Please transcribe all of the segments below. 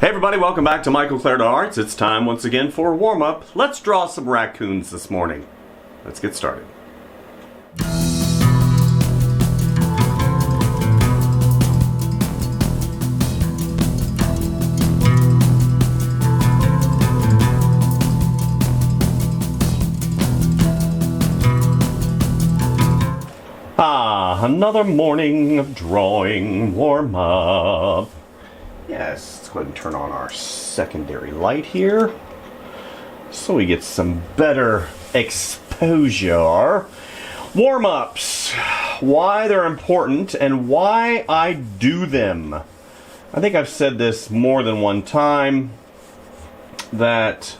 Hey everybody, welcome back to Michael Claird Arts. It's time once again for a warm-up. Let's draw some raccoons this morning. Let's get started. Another morning of drawing warm-up. Yes, let's go ahead and turn on our secondary light here so we get some better exposure. Warm-ups, why they're important and why I do them. I think I've said this more than one time, that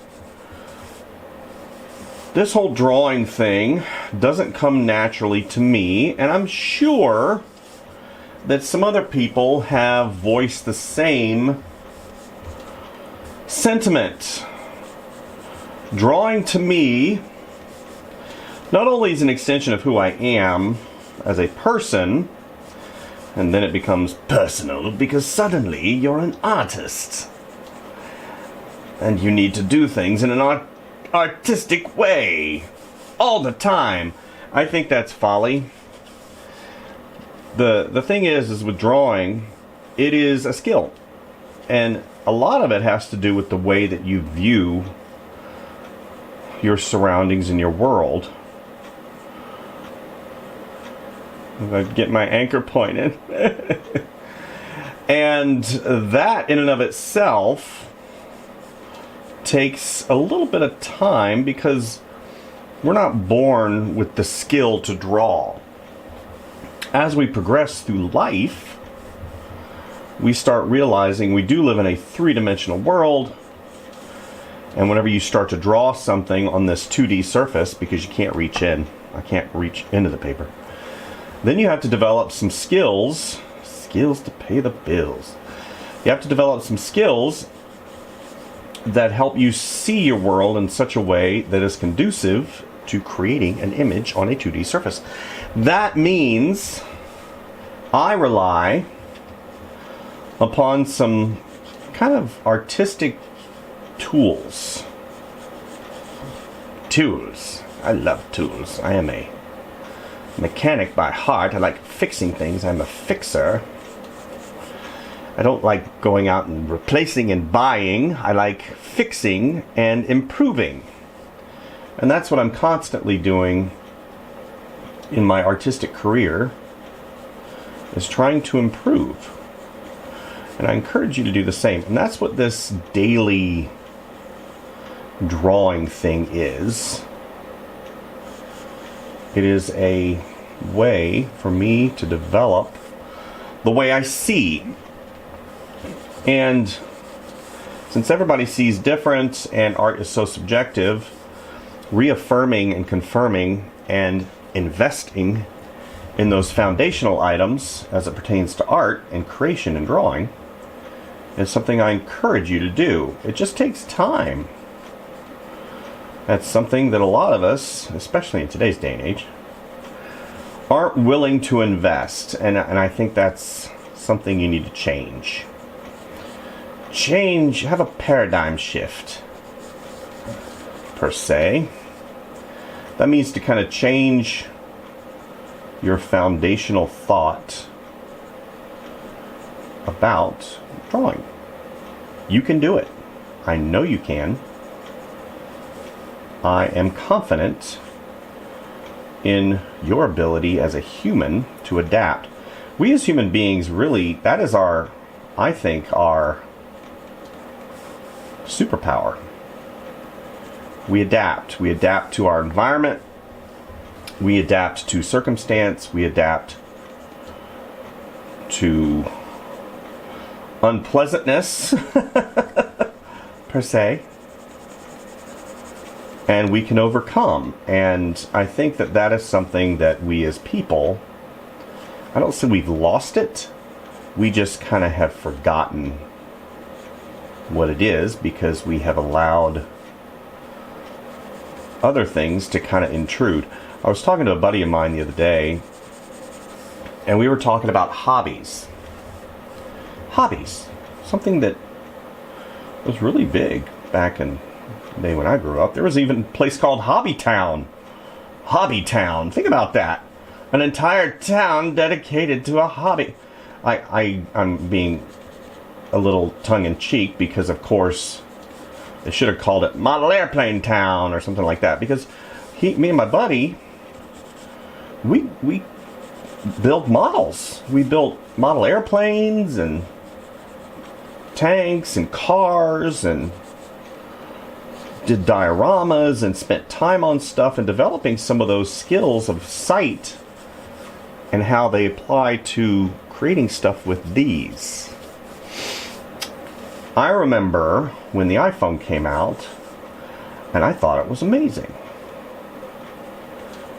this whole drawing thing doesn't come naturally to me, and I'm sure that some other people have voiced the same sentiment. Drawing to me not only is an extension of who I am as a person, and then it becomes personal because suddenly you're an artist and you need to do things in an artistic way all the time. I think that's folly. The thing is with drawing, it is a skill. And a lot of it has to do with the way that you view your surroundings in your world. If I get my anchor point in. And that in and of itself takes a little bit of time, because we're not born with the skill to draw. As we progress through life, we start realizing we do live in a three-dimensional world, and whenever you start to draw something on this 2D surface, because you can't reach in, I can't reach into the paper, then you have to develop some skills to pay the bills. You have to develop some skills that help you see your world in such a way that is conducive to creating an image on a 2D surface. That means I rely upon some kind of artistic tools. I love tools. I am a mechanic by heart. I like fixing things. I'm a fixer. I don't like going out and replacing and buying. I like fixing and improving. And that's what I'm constantly doing in my artistic career, is trying to improve. And I encourage you to do the same. And that's what this daily drawing thing is. It is a way for me to develop the way I see. And since everybody sees different and art is so subjective, reaffirming and confirming and investing in those foundational items as it pertains to art and creation and drawing is something I encourage you to do. It just takes time. That's something that a lot of us, especially in today's day and age, aren't willing to invest, and I think that's something you need to change. Have a paradigm shift, per se. That means to kind of change your foundational thought about drawing. You can do it. I know you can. I am confident in your ability as a human to adapt. We as human beings, really, that is our superpower. We adapt. We adapt to our environment. We adapt to circumstance. We adapt to unpleasantness, per se. And we can overcome. And I think that that is something that we as people, I don't say we've lost it. We just kind of have forgotten what it is, because we have allowed other things to kind of intrude. I was talking to a buddy of mine the other day, and we were talking about hobbies. Hobbies. Something that was really big back in the day when I grew up. There was even a place called Hobby Town. Hobby Town. Think about that. An entire town dedicated to a hobby. I'm being a little tongue-in-cheek because, of course, they should have called it Model Airplane Town or something like that. Because me and my buddy, we built models. We built model airplanes and tanks and cars and did dioramas and spent time on stuff and developing some of those skills of sight and how they apply to creating stuff with these. I remember when the iPhone came out, and I thought it was amazing.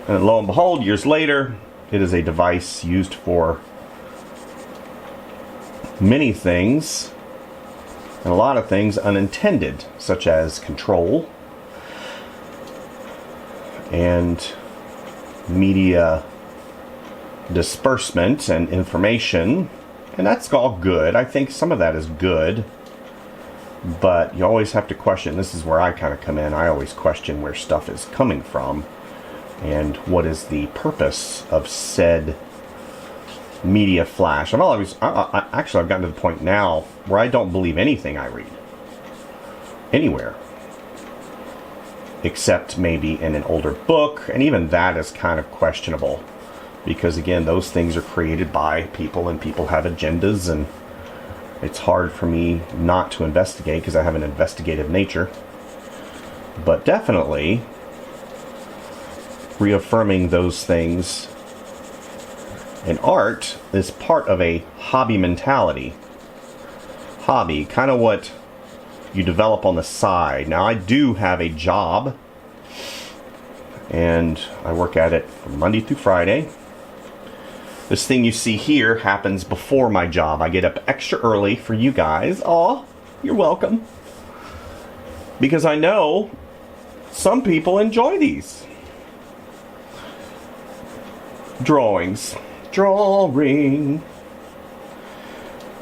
And lo and behold, years later, it is a device used for many things, and a lot of things unintended, such as control and media disbursement and information. And that's all good. I think some of that is good. But you always have to question. This is where I kind of come in. I always question where stuff is coming from and what is the purpose of said media flash. I've gotten to the point now where I don't believe anything I read anywhere, except maybe in an older book, and even that is kind of questionable because, again, those things are created by people and people have agendas, and it's hard for me not to investigate because I have an investigative nature. But definitely reaffirming those things in art is part of a hobby mentality. Hobby, kind of what you develop on the side. Now, I do have a job, and I work at it from Monday through Friday. This thing you see here happens before my job. I get up extra early for you guys. Aw, you're welcome. Because I know some people enjoy these drawings. Drawing.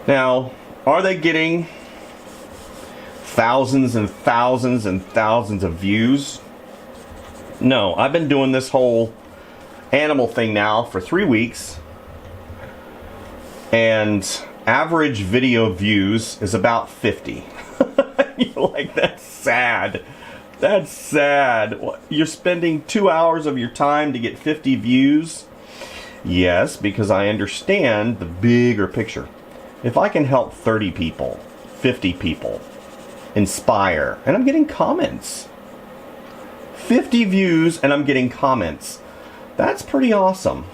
Now, are they getting thousands and thousands and thousands of views? No, I've been doing this whole animal thing now for 3 weeks. And average video views is about 50. You're like, that's sad. That's sad. You're spending 2 hours of your time to get 50 views? Yes, because I understand the bigger picture. If I can help 30 people, 50 people, inspire, and I'm getting comments. 50 views and I'm getting comments. That's pretty awesome.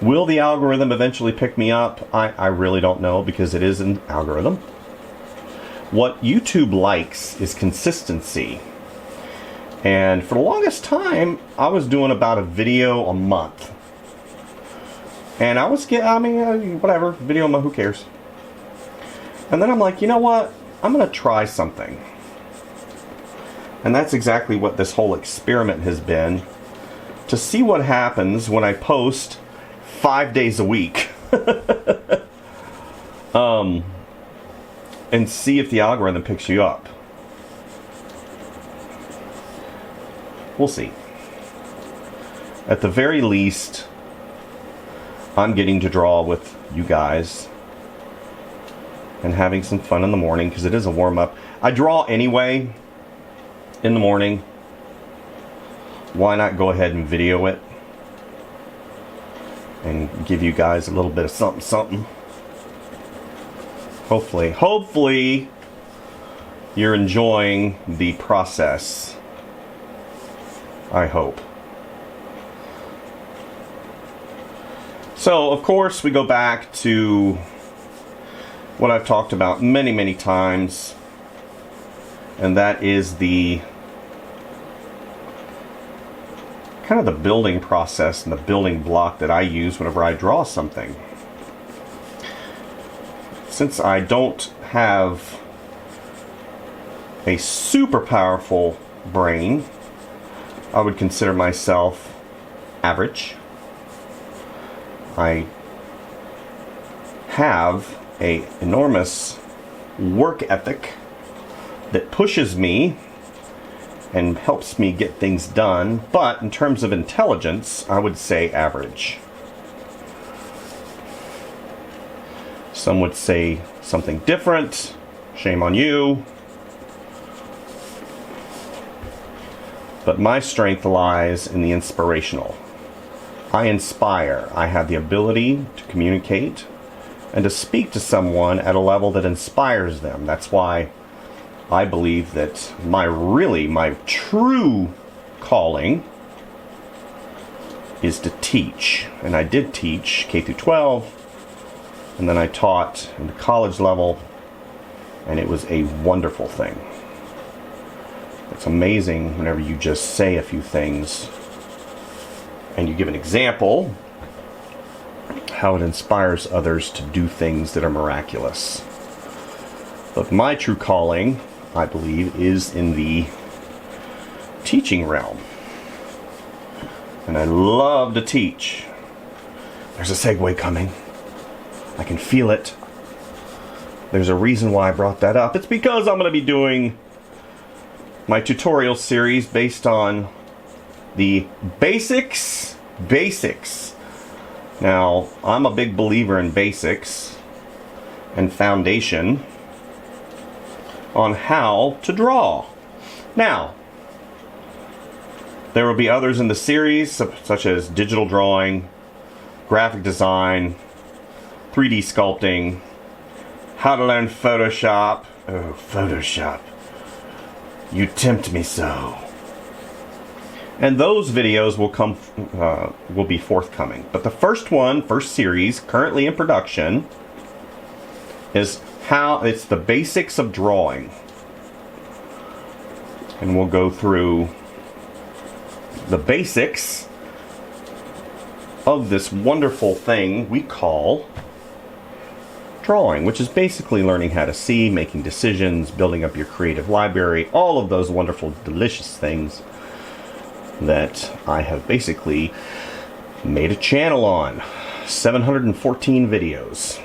Will the algorithm eventually pick me up? I really don't know because it is an algorithm. What YouTube likes is consistency. And for the longest time, I was doing about a video a month. And I was whatever, video a month, who cares? And then I'm like, you know what? I'm going to try something. And that's exactly what this whole experiment has been. To see what happens when I post 5 days a week. And see if the algorithm picks you up. We'll see. At the very least, I'm getting to draw with you guys and having some fun in the morning because it is a warm-up. I draw anyway in the morning. Why not go ahead and video it and give you guys a little bit of something. Hopefully you're enjoying the process. I hope. So, of course, we go back to what I've talked about many, many times, and that is the kind of the building process and the building block that I use whenever I draw something. Since I don't have a super powerful brain, I would consider myself average. I have an enormous work ethic that pushes me and helps me get things done, but in terms of intelligence, I would say average. Some would say something different. Shame on you. But my strength lies in the inspirational. I inspire. I have the ability to communicate and to speak to someone at a level that inspires them. That's why I believe that my true calling is to teach. And I did teach K through 12, and then I taught in the college level, and it was a wonderful thing. It's amazing whenever you just say a few things and you give an example, how it inspires others to do things that are miraculous. But my true calling, I believe, is in the teaching realm. And I love to teach. There's a segue coming. I can feel it. There's a reason why I brought that up. It's because I'm going to be doing my tutorial series based on the basics. Now, I'm a big believer in basics and foundation on how to draw. Now, there will be others in the series, such as digital drawing, graphic design, 3D sculpting, how to learn Photoshop. Oh, Photoshop. You tempt me so. And those videos will be forthcoming. But the first series, currently in production, is it's the basics of drawing. And we'll go through the basics of this wonderful thing we call drawing, which is basically learning how to see, making decisions, building up your creative library, all of those wonderful, delicious things that I have basically made a channel on. 714 videos.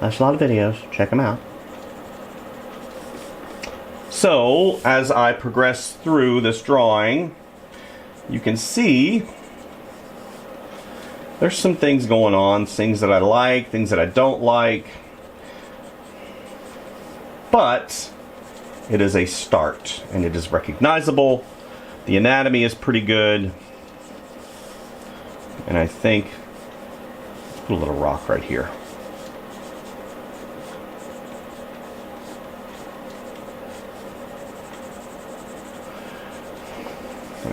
That's a lot of videos. Check them out. So, as I progress through this drawing, you can see there's some things going on, things that I like, things that I don't like. But it is a start, and it is recognizable. The anatomy is pretty good. And I think, let's put a little rock right here.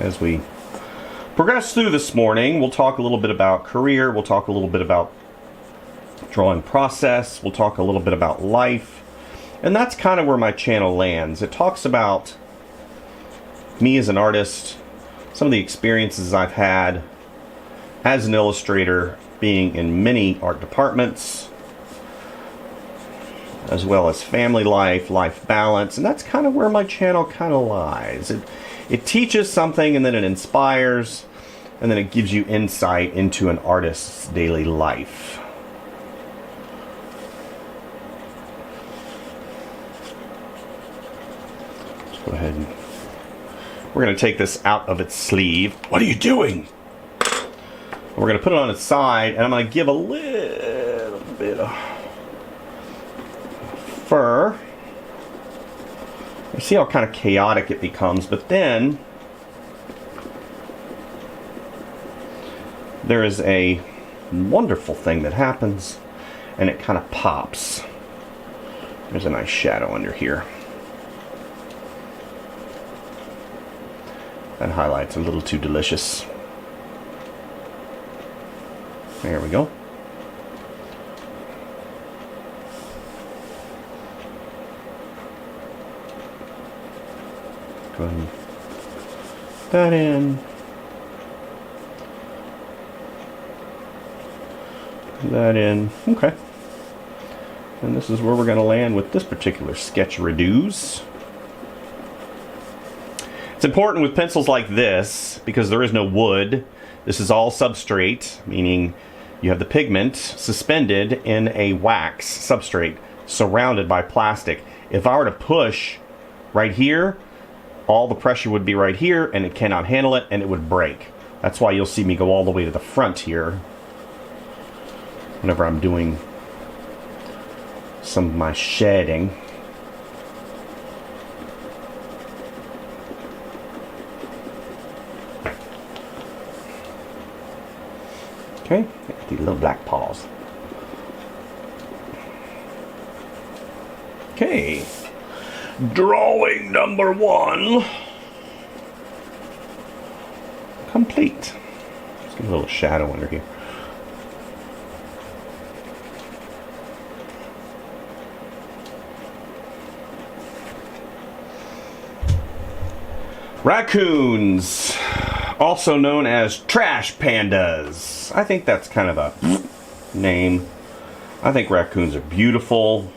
As we progress through this morning, we'll talk a little bit about career, we'll talk a little bit about drawing process, we'll talk a little bit about life, and that's kind of where my channel lands. It talks about me as an artist, some of the experiences I've had as an illustrator, being in many art departments, as well as family life, life balance, and that's kind of where my channel kind of lies. It teaches something, and then it inspires, and then it gives you insight into an artist's daily life. Let's go ahead and we're going to take this out of its sleeve. What are you doing? We're going to put it on its side, and I'm going to give a little bit of fur. You see how kind of chaotic it becomes, but then there is a wonderful thing that happens, and it kind of pops. There's a nice shadow under here. That highlight's a little too delicious. There we go. Go ahead and put that in. Put that in. Okay. And this is where we're going to land with this particular sketch reduce. It's important with pencils like this because there is no wood. This is all substrate, meaning you have the pigment suspended in a wax substrate. surrounded by plastic. If I were to push right here, all the pressure would be right here, and it cannot handle it, and it would break. That's why you'll see me go all the way to the front here whenever I'm doing some of my shedding. Okay, these little black paws. Okay, drawing number 1 complete. Let's get a little shadow under here. Racoons, also known as trash pandas. I think that's kind of a name. I think raccoons are beautiful.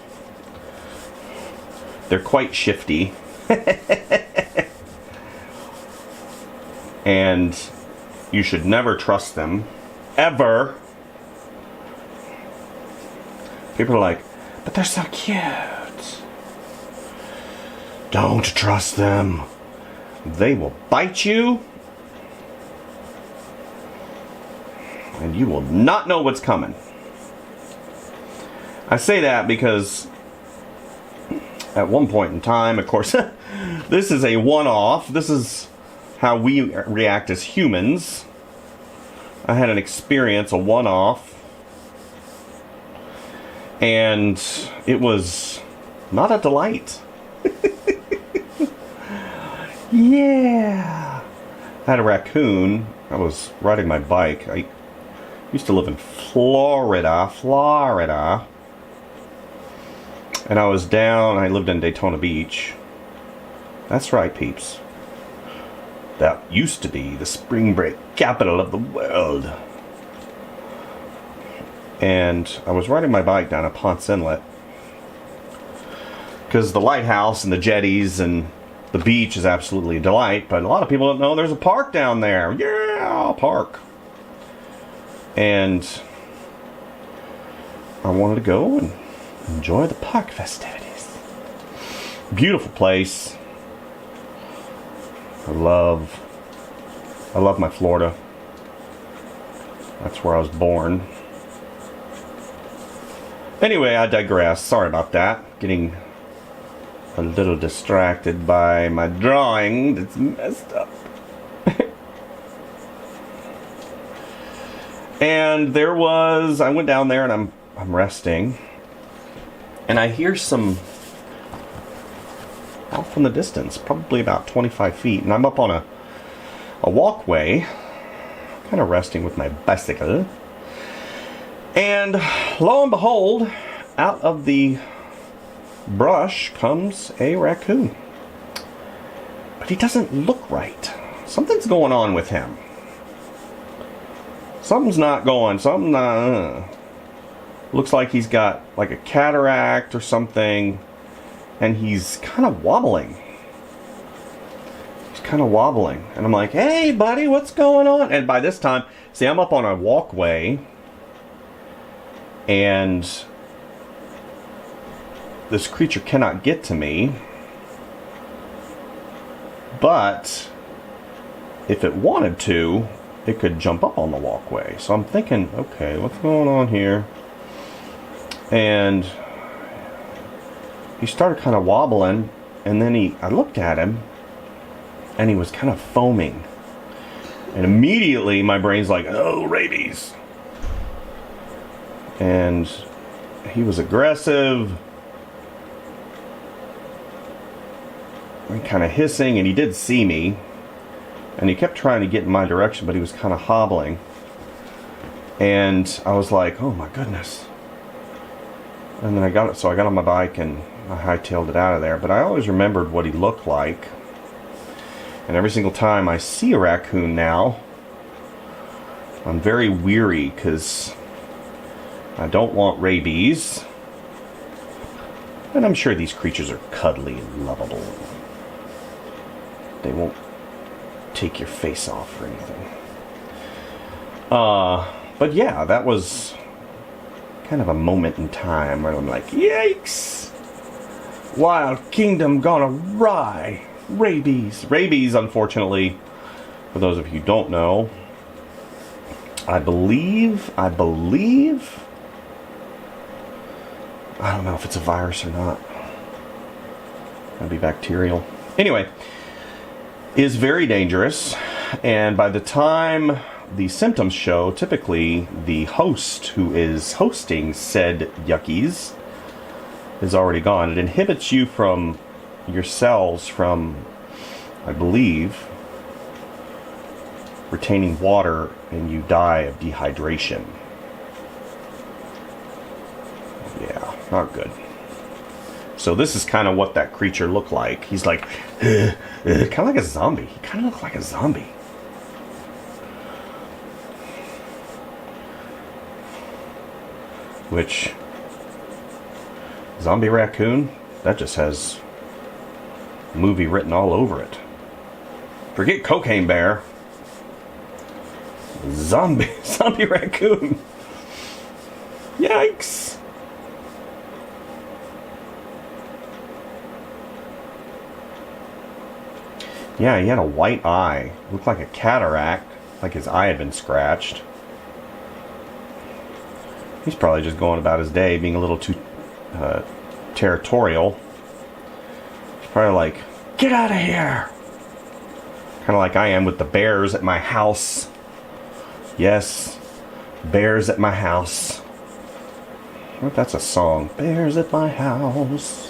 They're quite shifty. And you should never trust them. Ever. People are like, but they're so cute. Don't trust them. They will bite you. And you will not know what's coming. I say that because at one point in time, of course, this is a one-off. This is how we react as humans. I had an experience, a one-off, and it was not a delight. Yeah. I had a raccoon. I was riding my bike. I used to live in Florida. And I was down, I lived in Daytona Beach. That's right, peeps. That used to be the spring break capital of the world. And I was riding my bike down at Ponce Inlet. Because the lighthouse and the jetties and the beach is absolutely a delight. But a lot of people don't know there's a park down there. Yeah, a park. And I wanted to go and enjoy the park festivities. Beautiful place. I love my Florida. That's where I was born. Anyway, I digress. Sorry about that. Getting a little distracted by my drawing that's messed up. And I went down there and I'm resting. And I hear some off in the distance, probably about 25 feet. And I'm up on a walkway, kind of resting with my bicycle. And lo and behold, out of the brush comes a raccoon. But he doesn't look right. Something's going on with him. Something's not. Looks like he's got like a cataract or something. And he's kind of wobbling. And I'm like, hey buddy, what's going on? And by this time, see, I'm up on a walkway. And this creature cannot get to me. But if it wanted to, it could jump up on the walkway. So I'm thinking, okay, what's going on here? And he started kind of wobbling, and then I looked at him, and he was kind of foaming. And immediately my brain's like, oh, rabies. And he was aggressive, and kind of hissing, and he did see me. And he kept trying to get in my direction, but he was kind of hobbling. And I was like, oh my goodness. And then I got on my bike and I hightailed it out of there. But I always remembered what he looked like. And every single time I see a raccoon now, I'm very weary because I don't want rabies. And I'm sure these creatures are cuddly and lovable. They won't take your face off or anything. But yeah, that was kind of a moment in time where I'm like, yikes! Wild Kingdom gone awry. Rabies. Rabies, unfortunately, for those of you who don't know, I believe, I don't know if it's a virus or not. It'll be bacterial. Anyway, is very dangerous, and by the time the symptoms show, typically the host who is hosting said yuckies is already gone. It inhibits you from your cells from, I believe, retaining water, and you die of dehydration. Yeah, not good. So this is kind of what that creature looked like. He's like, kind of like a zombie. He kind of looked like a zombie. Which, zombie raccoon, that just has movie written all over it. Forget cocaine bear. Zombie raccoon. Yikes. Yeah, he had a white eye. Looked like a cataract, like his eye had been scratched. He's probably just going about his day, being a little too territorial. He's probably like, get out of here! Kind of like I am with the bears at my house. Yes, bears at my house. I wonder if that's a song. Bears at my house.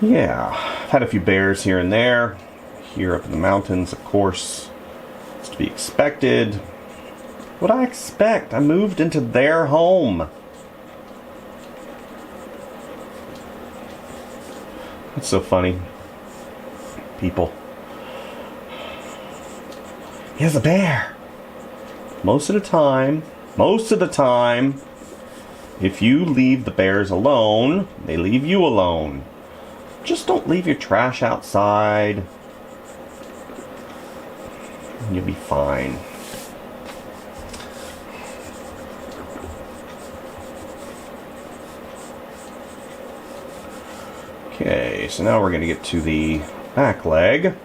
Yeah, I've had a few bears here and there. Here up in the mountains, of course. It's to be expected. What I expect? I moved into their home. That's so funny. People. He has a bear. Most of the time, if you leave the bears alone, they leave you alone. Just don't leave your trash outside. And you'll be fine. Okay, so now we're going to get to the back leg.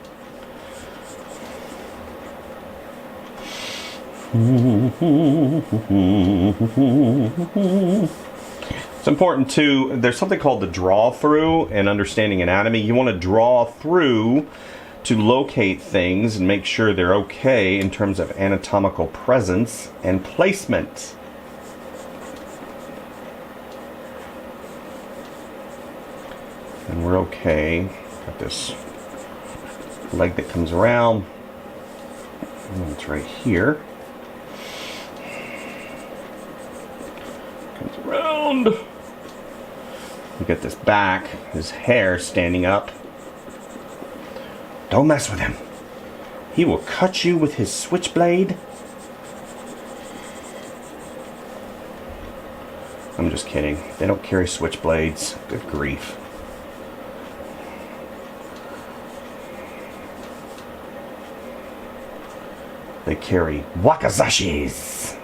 It's important to, there's something called the draw through and understanding anatomy. You want to draw through to locate things and make sure they're okay in terms of anatomical presence and placement. And we're okay. Got this leg that comes around. And it's right here. Comes around. We got this back, his hair standing up. Don't mess with him. He will cut you with his switchblade. I'm just kidding. They don't carry switchblades. Good grief. They carry wakazashis.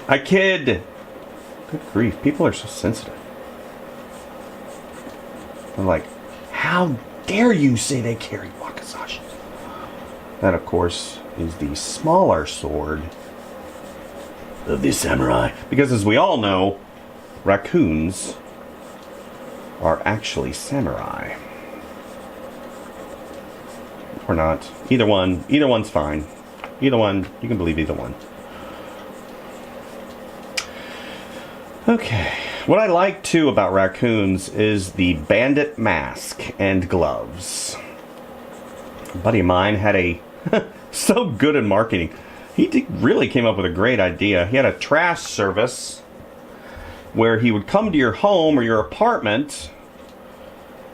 I kid. Good grief. People are so sensitive. They're like, how dare you say they carry wakazashis? That, of course, is the smaller sword of the samurai. Because as we all know, raccoons are actually samurai. Or not. Either one. Either one's fine. Either one. You can believe either one. Okay. What I like, too, about raccoons is the bandit mask and gloves. A buddy of mine had a... so good in marketing. He really came up with a great idea. He had a trash service where he would come to your home or your apartment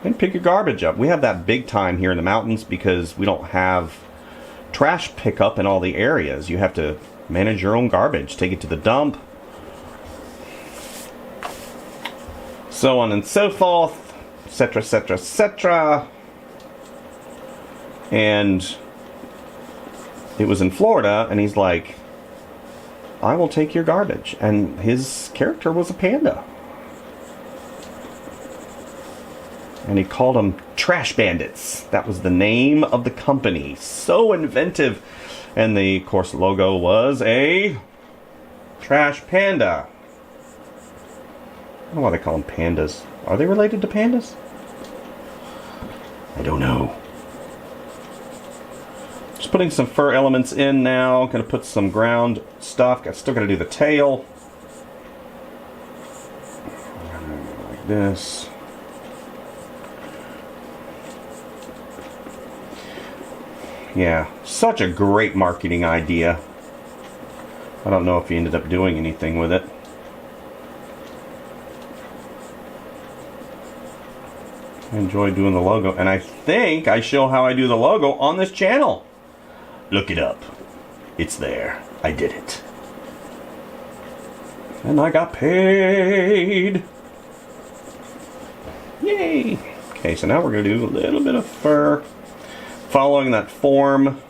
and pick your garbage up. We have that big time here in the mountains because we don't have trash pickup in all the areas. You have to manage your own garbage, take it to the dump. so on and so forth, etc., etc., etc. And it was in Florida, and he's like, I will take your garbage. And his character was a panda. And he called them Trash Bandits. That was the name of the company. So inventive. And the, of course, logo was a trash panda. I don't know why they call them pandas. Are they related to pandas? I don't know. Just putting some fur elements in now. Gonna put some ground stuff. Still gotta do the tail. Like this. Yeah, such a great marketing idea. I don't know if he ended up doing anything with it. I enjoy doing the logo, and I think I show how I do the logo on this channel. Look it up. It's there. I did it. And I got paid. Yay! Okay, so now we're going to do a little bit of fur. Following that form.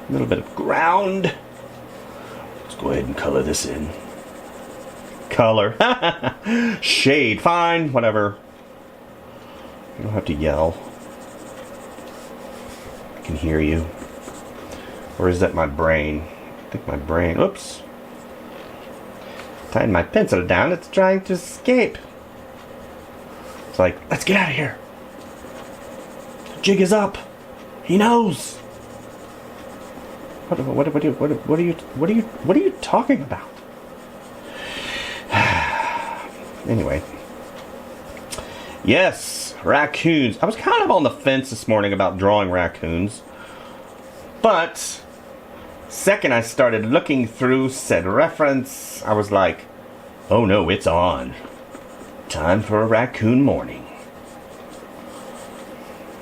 A little bit of ground. Let's go ahead and color this in. Color. Shade. Fine. Whatever. You don't have to yell. I can hear you. Or is that my brain? I think my brain. Oops. Tying my pencil down. It's trying to escape. It's like, let's get out of here. The jig is up. He knows. What are you talking about? Anyway. Yes, raccoons. I was kind of on the fence this morning about drawing raccoons. But second I started looking through said reference, I was like, oh no, it's on. Time for a raccoon morning.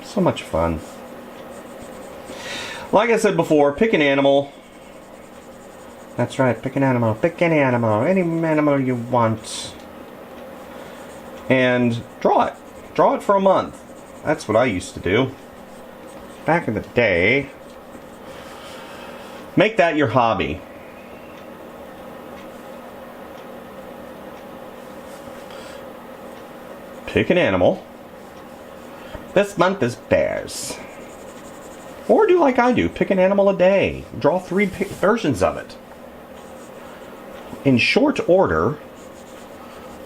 So much fun. Like I said before, pick an animal. That's right, pick an animal. Pick any animal. Any animal you want. And draw it. Draw it for a month. That's what I used to do. Back in the day. Make that your hobby. Pick an animal. This month is bears. Or do like I do. Pick an animal a day. Draw 3 versions of it. In short order,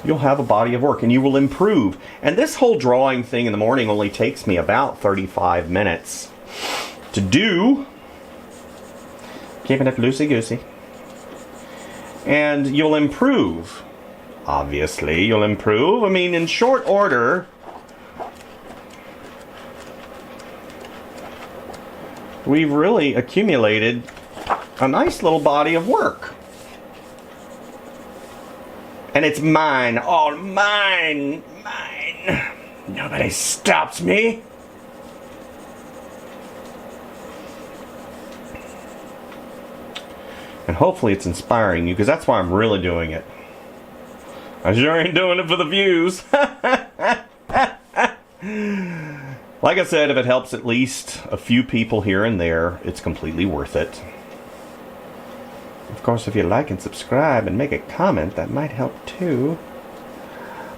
you'll have a body of work and you will improve. And this whole drawing thing in the morning only takes me about 35 minutes to do. Keeping it loosey-goosey. And you'll improve. Obviously, you'll improve. I mean, in short order, we've really accumulated a nice little body of work. And it's mine. All mine. Mine. Nobody stops me. And hopefully it's inspiring you, because that's why I'm really doing it. I sure ain't doing it for the views. Like I said, if it helps at least a few people here and there, it's completely worth it. Of course, if you like and subscribe and make a comment, that might help too.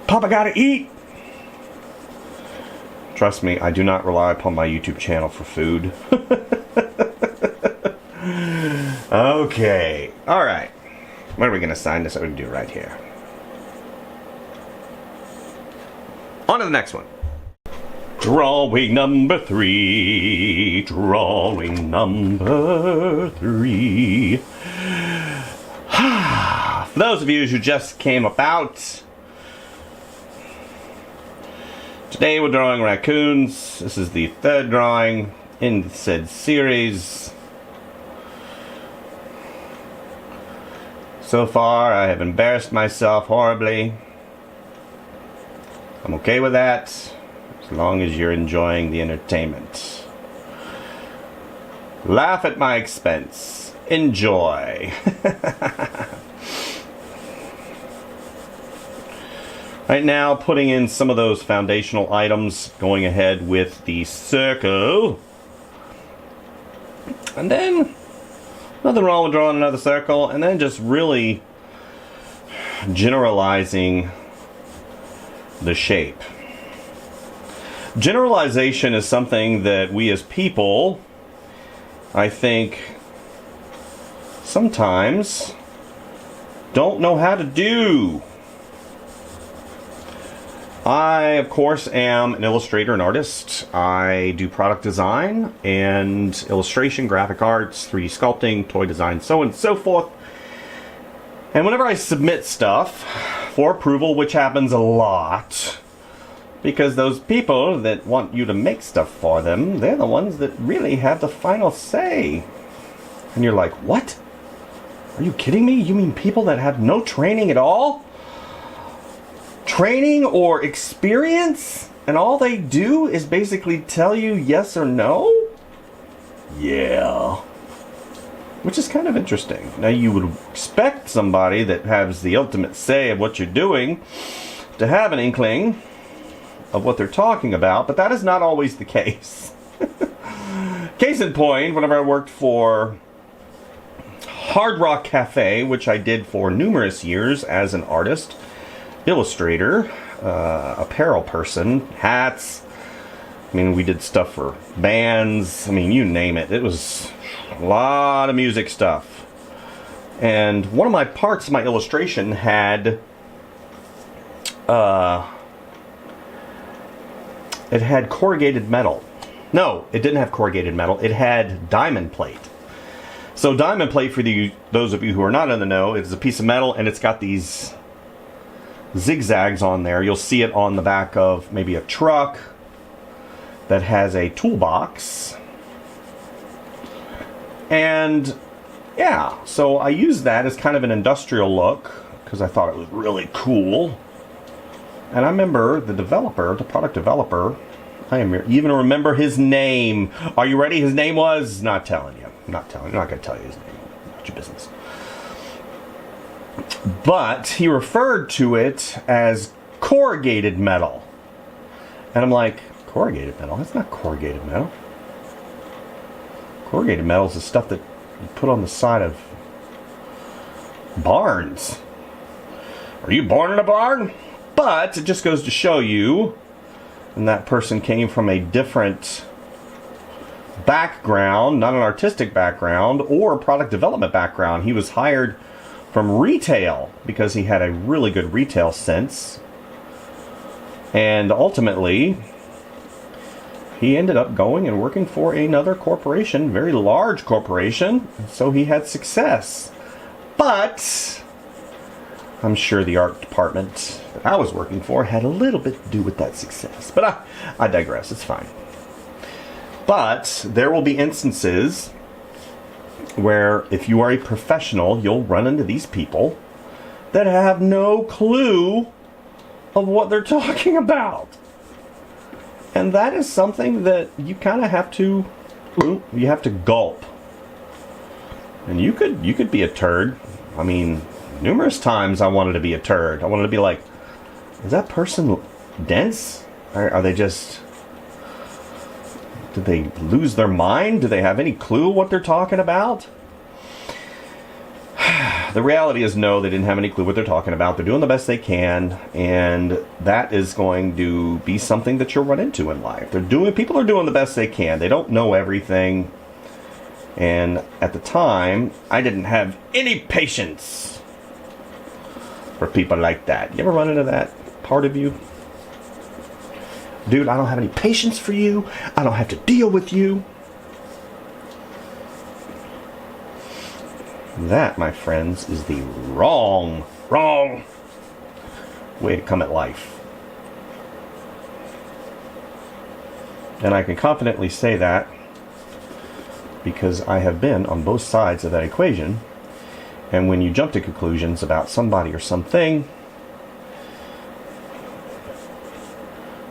Papa gotta eat! Trust me, I do not rely upon my YouTube channel for food. Okay. Alright. What are we going to sign this? What are we going to do right here? On to the next one. Drawing number 3. Drawing number 3. For those of you who just came about, today we're drawing raccoons. This is the 3rd drawing in said series. So far, I have embarrassed myself horribly. I'm okay with that, as long as you're enjoying the entertainment. Laugh at my expense. Enjoy. Right now, putting in some of those foundational items, going ahead with the circle. And then, nothing wrong with drawing another circle, and then just really generalizing the shape. Generalization is something that we as people, I think, sometimes don't know how to do. I, of course, am an illustrator and artist. I do product design and illustration, graphic arts, 3D sculpting, toy design, so on and so forth. And whenever I submit stuff for approval, which happens a lot, because those people that want you to make stuff for them, they're the ones that really have the final say. And you're like, what? Are you kidding me? You mean people that have no training at all? Training or experience? And all they do is basically tell you yes or no? Yeah. Which is kind of interesting. Now, you would expect somebody that has the ultimate say of what you're doing to have an inkling of what they're talking about, but that is not always the case. Case in point, whenever I worked for Hard Rock Cafe, which I did for numerous years as an artist, illustrator, apparel person, hats. I mean, we did stuff for bands. I mean, you name it. It was a lot of music stuff. And one of my parts of my illustration had it had corrugated metal. No, it didn't have corrugated metal. It had diamond plate. So diamond plate, for those of you who are not in the know, it's a piece of metal and it's got these zigzags on there. You'll see it on the back of maybe a truck that has a toolbox. And yeah, so I used that as kind of an industrial look because I thought it was really cool. And I remember the developer, the product developer, I even remember his name. Are you ready? His name was, not telling you. I'm not going to tell you his name. Not your business. But he referred to it as corrugated metal. And I'm like, corrugated metal? That's not corrugated metal. Corrugated metal is the stuff that you put on the side of barns. Are you born in a barn? But it just goes to show you, and that person came from a different background, not an artistic background or a product development background. He was hired from retail because he had a really good retail sense. And ultimately, he ended up going and working for another corporation, very large corporation, so he had success. But I'm sure the art department that I was working for had a little bit to do with that success. But I digress, it's fine. But there will be instances where if you are a professional, you'll run into these people that have no clue of what they're talking about. And that is something that you kind of have to, gulp. And you could be a turd. I mean, numerous times I wanted to be a turd. I wanted to be like, is that person dense? Are they just, did they lose their mind? Do they have any clue what they're talking about? The reality is no, they didn't have any clue what they're talking about. They're doing the best they can, and that is going to be something that you'll run into in life. People are doing the best they can. They don't know everything. And at the time, I didn't have any patience for people like that. You ever run into that part of you? Dude, I don't have any patience for you. I don't have to deal with you. That, my friends, is the wrong way to come at life. And I can confidently say that because I have been on both sides of that equation. And when you jump to conclusions about somebody or something,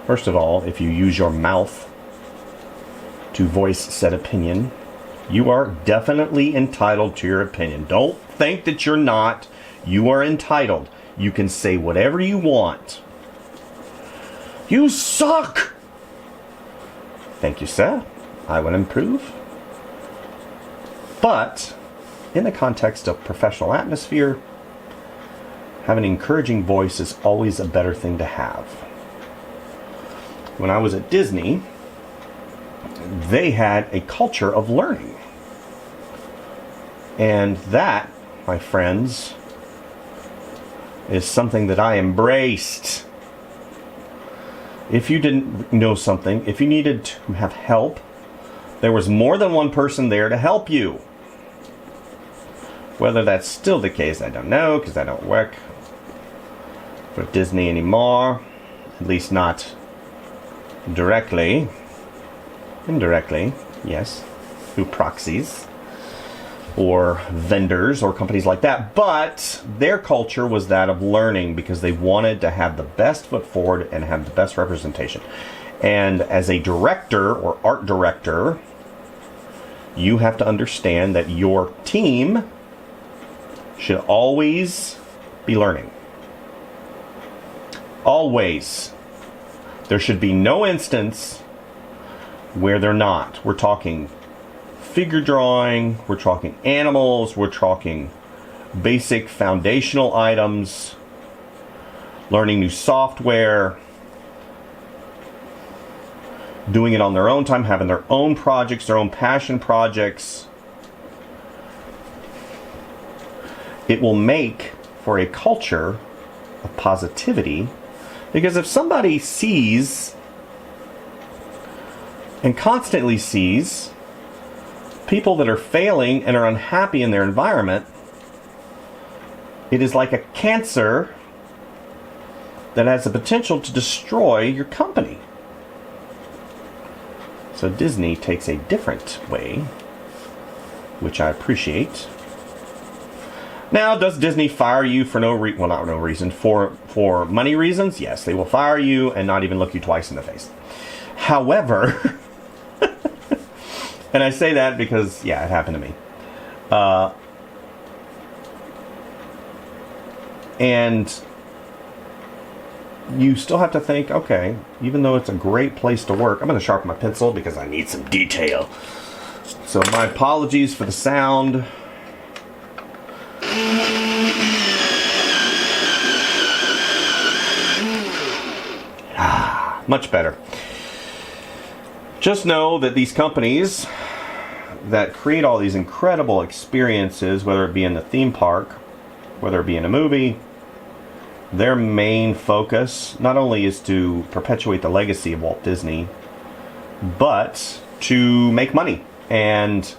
first of all, if you use your mouth to voice said opinion, you are definitely entitled to your opinion. Don't think that you're not. You are entitled. You can say whatever you want. You suck! Thank you, sir. I will improve. But, in the context of professional atmosphere, having an encouraging voice is always a better thing to have. When I was at Disney, they had a culture of learning. And that, my friends, is something that I embraced. If you didn't know something, if you needed to have help, there was more than one person there to help you. Whether that's still the case, I don't know, because I don't work for Disney anymore. At least not directly. Indirectly, yes, through proxies or vendors or companies like that. But their culture was that of learning because they wanted to have the best foot forward and have the best representation. And as a director or art director, you have to understand that your team should always be learning. Always. There should be no instance where they're not. We're talking figure drawing, we're talking animals, we're talking basic foundational items, learning new software, doing it on their own time, having their own projects, their own passion projects. It will make for a culture of positivity, because if somebody sees and constantly sees people that are failing and are unhappy in their environment, it is like a cancer that has the potential to destroy your company. So Disney takes a different way, which I appreciate. Now, does Disney fire you for no reason? Well, not no reason. For money reasons? Yes, they will fire you and not even look you twice in the face. However, and I say that because, yeah, it happened to me. And you still have to think, okay, even though it's a great place to work, I'm going to sharpen my pencil because I need some detail. So my apologies for the sound. Much better. Just know that these companies that create all these incredible experiences, whether it be in the theme park, whether it be in a movie, their main focus not only is to perpetuate the legacy of Walt Disney, but to make money. And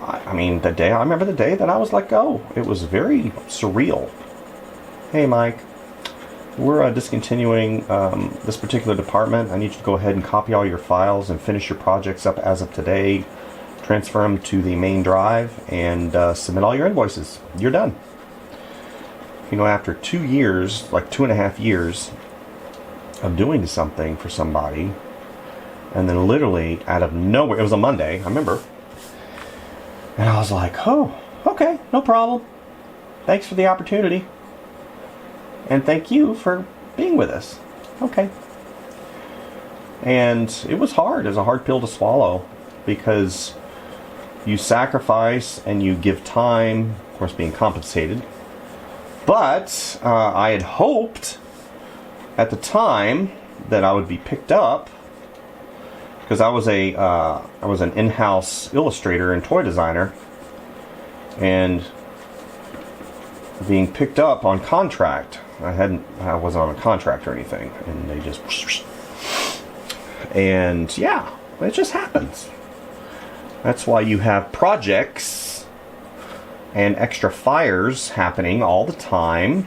I mean, I remember the day that I was let go. It was very surreal. Hey, Mike, we're discontinuing this particular department. I need you to go ahead and copy all your files and finish your projects up as of today. Transfer them to the main drive and submit all your invoices. You're done. You know, after 2 years, like 2.5 years of doing something for somebody, and then literally out of nowhere, it was a Monday, I remember, and I was like, oh, okay, no problem. Thanks for the opportunity. And thank you for being with us. Okay. And it was hard. It was a hard pill to swallow because you sacrifice and you give time, of course being compensated. But I had hoped at the time that I would be picked up, because I was an in-house illustrator and toy designer, and being picked up on contract. I wasn't on a contract or anything, and they just, and yeah, it just happens. That's why you have projects and extra fires happening all the time,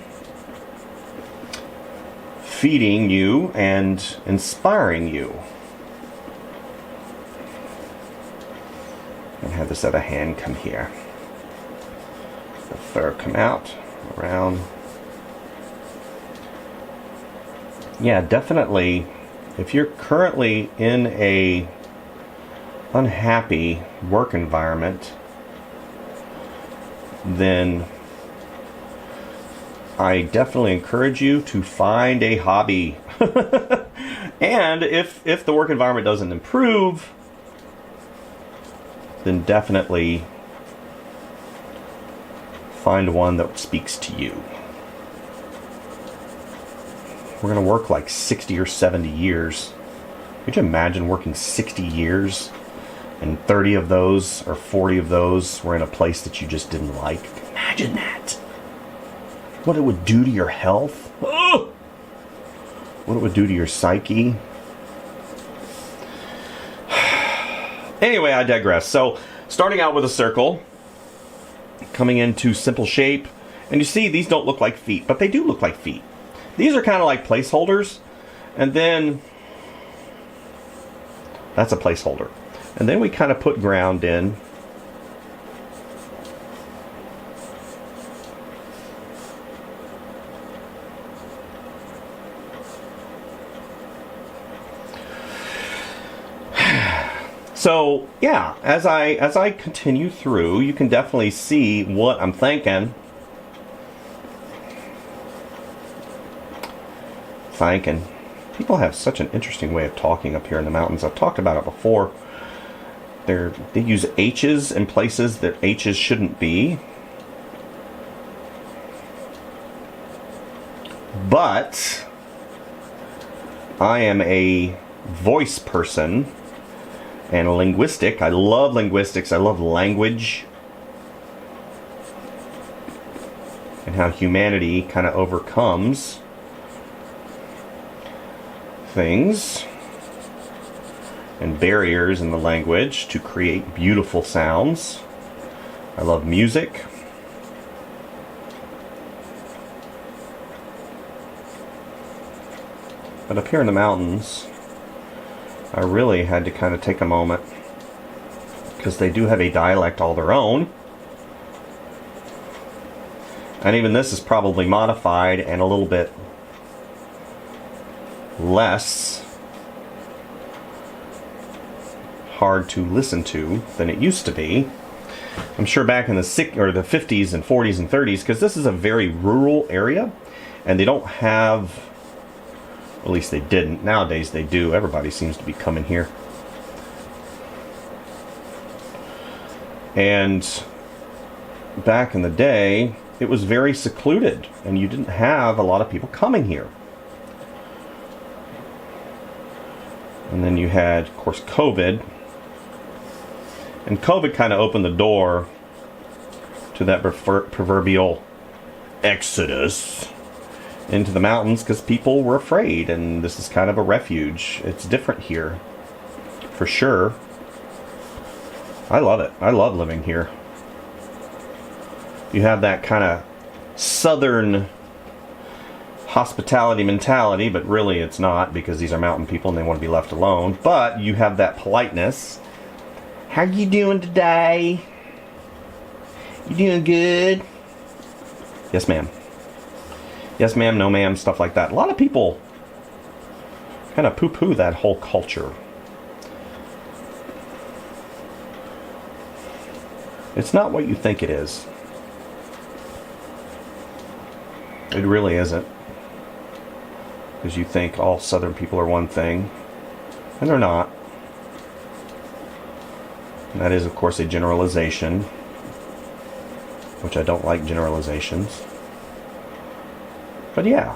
feeding you and inspiring you. And have this other hand come here. The fur come out, around. Yeah, definitely, if you're currently in a unhappy work environment, then I definitely encourage you to find a hobby. And if the work environment doesn't improve, then definitely find one that speaks to you. We're going to work like 60 or 70 years. Could you imagine working 60 years and 30 of those or 40 of those were in a place that you just didn't like? Imagine that. What it would do to your health. Oh! What it would do to your psyche. Anyway, I digress. So, starting out with a circle, coming into simple shape, and you see these don't look like feet, but they do look like feet. These are kind of like placeholders, and then that's a placeholder. And then we kind of put ground in. So yeah, as I continue through, you can definitely see what I'm thinking. People have such an interesting way of talking up here in the mountains. I've talked about it before. They use H's in places that H's shouldn't be. But I am a voice person and a linguistic. I love linguistics. I love language and how humanity kind of overcomes things and barriers in the language to create beautiful sounds. I love music. But up here in the mountains, I really had to kind of take a moment because they do have a dialect all their own. And even this is probably modified and a little bit less hard to listen to than it used to be. I'm sure back in the 50s and 40s and 30s, because this is a very rural area and they don't have, at least they didn't. Nowadays they do. Everybody seems to be coming here. And back in the day, it was very secluded and you didn't have a lot of people coming here. And then you had, of course, COVID. And COVID kind of opened the door to that proverbial exodus into the mountains because people were afraid, and this is kind of a refuge. It's different here, for sure. I love it. I love living here. You have that kind of southern hospitality mentality, but really it's not, because these are mountain people and they want to be left alone. But you have that politeness. How you doing today? You doing good? Yes, ma'am. Yes, ma'am, no, ma'am, stuff like that. A lot of people kind of poo-poo that whole culture. It's not what you think it is. It really isn't. Because you think all southern people are one thing, and they're not. And that is, of course, a generalization, which I don't like generalizations. But yeah.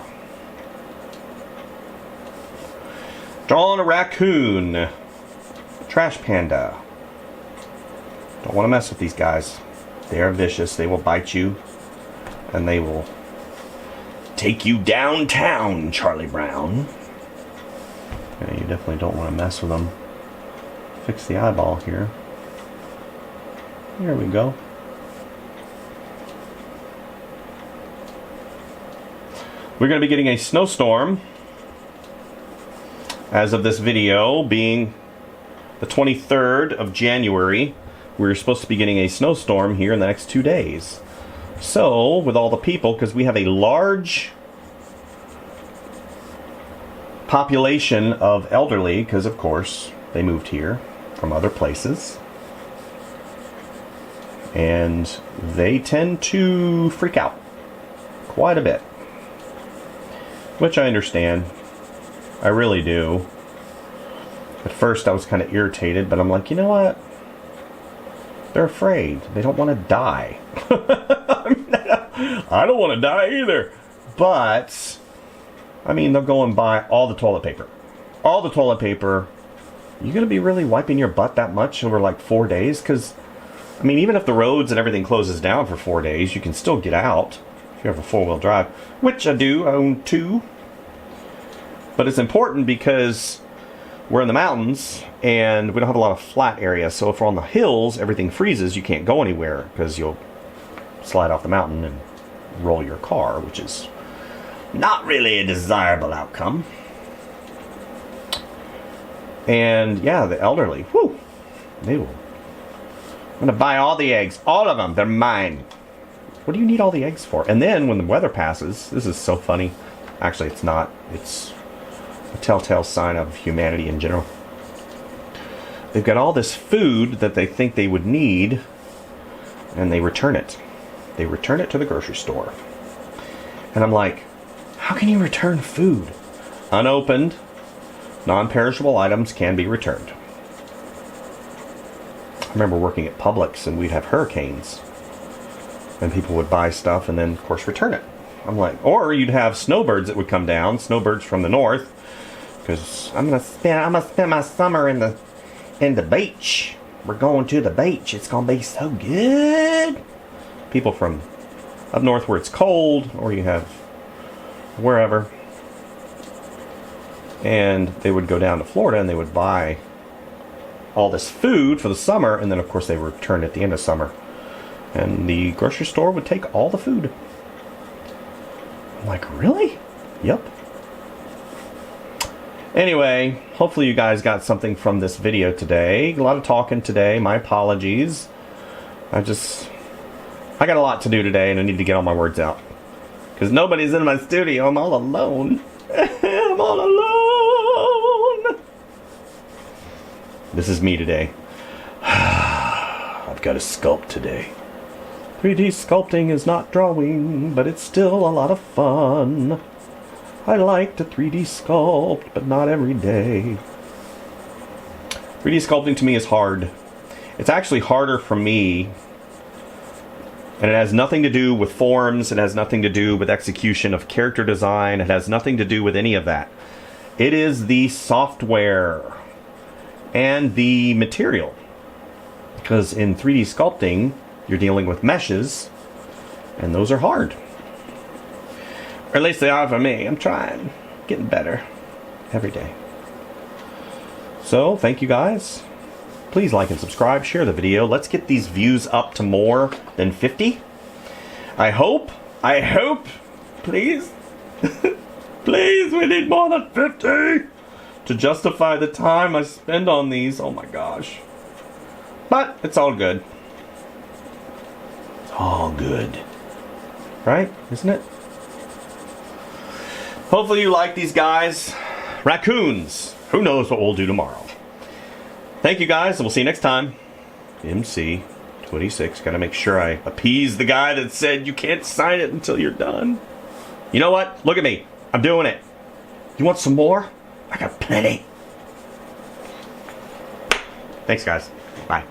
Drawing a raccoon. Trash panda. Don't want to mess with these guys. They are vicious. They will bite you. And they will take you downtown, Charlie Brown. Yeah, you definitely don't want to mess with them. Fix the eyeball here. There we go. We're going to be getting a snowstorm as of this video being the 23rd of January. We're supposed to be getting a snowstorm here in the next 2 days. So, with all the people, because we have a large population of elderly, because of course they moved here from other places. And they tend to freak out quite a bit. which I understand. I really do. At first I was kind of irritated, but I'm like, you know what? They're afraid. They don't want to die. I don't want to die either. But, I mean, they'll go and buy all the toilet paper. All the toilet paper. You going to be really wiping your butt that much over like 4 days? Because, I mean, even if the roads and everything closes down for 4 days, you can still get out if you have a four-wheel drive. Which I do. I own 2. But it's important because we're in the mountains and we don't have a lot of flat areas. So if we're on the hills, everything freezes. You can't go anywhere because you'll slide off the mountain and roll your car, which is not really a desirable outcome. And yeah, the elderly, whew, they will. I'm going to buy all the eggs. All of them. They're mine. What do you need all the eggs for? And then when the weather passes, this is so funny. Actually, it's not. It's a telltale sign of humanity in general. They've got all this food that they think they would need, and they return it. They return it to the grocery store. And I'm like, how can you return food? Unopened, non-perishable items can be returned. I remember working at Publix, and we'd have hurricanes. And people would buy stuff and then, of course, return it. I'm like, or you'd have snowbirds that would come down, snowbirds from the north, because I'm gonna spend my summer in the beach. We're going to the beach. It's gonna be so good. People from up north where it's cold, or you have wherever, and they would go down to Florida and they would buy all this food for the summer, and then of course they would return at the end of summer, and the grocery store would take all the food. I'm like, really? Yep. Anyway, hopefully you guys got something from this video today. A lot of talking today. My apologies. I got a lot to do today, and I need to get all my words out. Because nobody's in my studio. I'm all alone. I'm all alone. This is me today. I've got to sculpt today. 3D sculpting is not drawing, but it's still a lot of fun. I like to 3D sculpt, but not every day. 3D sculpting to me is hard. It's actually harder for me, and it has nothing to do with forms. It has nothing to do with execution of character design. It has nothing to do with any of that. It is the software and the material. Because in 3D sculpting, you're dealing with meshes, and those are hard. Or at least they are for me. I'm trying. Getting better every day. So, thank you guys. Please like and subscribe. Share the video. Let's get these views up to more than 50. I hope. Please. Please, we need more than 50 to justify the time I spend on these. Oh my gosh. But it's all good. It's all good. Right? Isn't it? Hopefully you like these guys. Racoons. Who knows what we'll do tomorrow. Thank you guys, and we'll see you next time. MC26. Gotta make sure I appease the guy that said you can't sign it until you're done. You know what? Look at me. I'm doing it. You want some more? I got plenty. Thanks, guys. Bye.